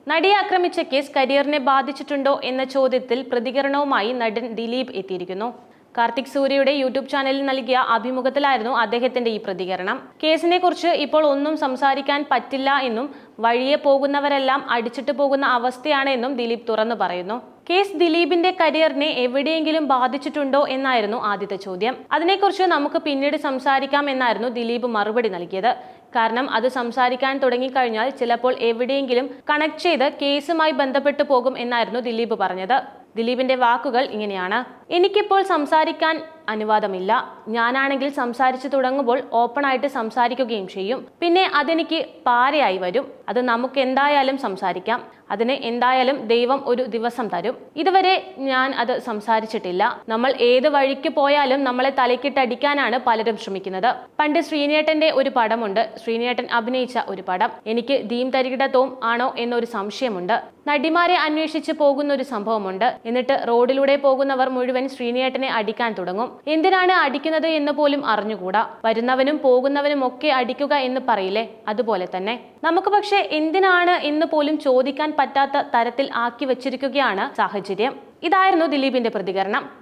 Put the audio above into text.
നടിയെ ആക്രമിച്ച കേസ് കരിയറിനെ ബാധിച്ചിട്ടുണ്ടോ എന്ന ചോദ്യത്തിൽ പ്രതികരണവുമായി നടൻ ദിലീപ് എത്തിയിരിക്കുന്നു. കാർത്തിക് സൂര്യയുടെ യൂട്യൂബ് ചാനലിൽ നൽകിയ അഭിമുഖത്തിലായിരുന്നു അദ്ദേഹത്തിന്റെ ഈ പ്രതികരണം. കേസിനെ കുറിച്ച് ഇപ്പോൾ ഒന്നും സംസാരിക്കാൻ പറ്റില്ല എന്നും വഴിയെ പോകുന്നവരെല്ലാം അടിച്ചിട്ട് പോകുന്ന അവസ്ഥയാണ് എന്നും ദിലീപ് തുറന്നു പറയുന്നു. കേസ് ദിലീപിന്റെ കരിയറിനെ എവിടെയെങ്കിലും ബാധിച്ചിട്ടുണ്ടോ എന്നായിരുന്നു ആദ്യത്തെ ചോദ്യം. അതിനെക്കുറിച്ച് നമുക്ക് പിന്നീട് സംസാരിക്കാം എന്നായിരുന്നു ദിലീപ് മറുപടി നൽകിയത്. കാരണം അത് സംസാരിക്കാൻ തുടങ്ങിക്കഴിഞ്ഞാൽ ചിലപ്പോൾ എവിടെയെങ്കിലും കണക്ട് ചെയ്ത് കേസുമായി ബന്ധപ്പെട്ടു പോകും എന്നായിരുന്നു ദിലീപ് പറഞ്ഞത്. ദിലീപിന്റെ വാക്കുകൾ ഇങ്ങനെയാണ്: എനിക്കിപ്പോൾ സംസാരിക്കാൻ അനുവാദമില്ല. ഞാനാണെങ്കിൽ സംസാരിച്ചു തുടങ്ങുമ്പോൾ ഓപ്പൺ ആയിട്ട് സംസാരിക്കുകയും ചെയ്യും. പിന്നെ അതെനിക്ക് പാരയായി വരും. അത് നമുക്ക് എന്തായാലും സംസാരിക്കാം. അതിന് എന്തായാലും ദൈവം ഒരു ദിവസം തരും. ഇതുവരെ ഞാൻ അത് സംസാരിച്ചിട്ടില്ല. നമ്മൾ ഏത് വഴിക്ക് പോയാലും നമ്മളെ തലക്കിട്ടടിക്കാനാണ് പലരും ശ്രമിക്കുന്നത്. പണ്ട് ശ്രീനേട്ടന്റെ ഒരു പടമുണ്ട്, ശ്രീനേട്ടൻ അഭിനയിച്ച ഒരു പടം. എനിക്ക് ധീം തരികിട തോം ആണോ എന്നൊരു സംശയമുണ്ട്. നടിമാരെ അന്വേഷിച്ച് പോകുന്ന ഒരു സംഭവമുണ്ട്. എന്നിട്ട് റോഡിലൂടെ പോകുന്നവർ മുഴുവൻ ശ്രീനേട്ടനെ അടിക്കാൻ തുടങ്ങും. എന്തിനാണ് അടിക്കുന്നത് എന്ന് പോലും അറിഞ്ഞുകൂടാ. വരുന്നവനും പോകുന്നവനും ഒക്കെ അടിക്കുക എന്ന് പറയില്ലേ, അതുപോലെ തന്നെ. നമുക്ക് പക്ഷെ എന്തിനാണ് എന്ന് പോലും ചോദിക്കാൻ പറ്റാത്ത തരത്തിൽ ആക്കി വെച്ചിരിക്കുകയാണ് സാഹചര്യം. ഇതായിരുന്നു ദിലീപിന്റെ പ്രതികരണം.